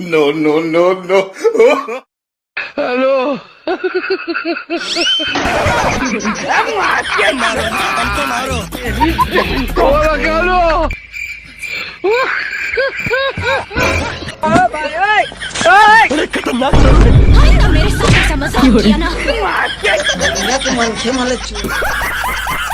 No, no, no, no. भाई ना मेरे साथ ऐसा मजाक किया ना तुम मन से मला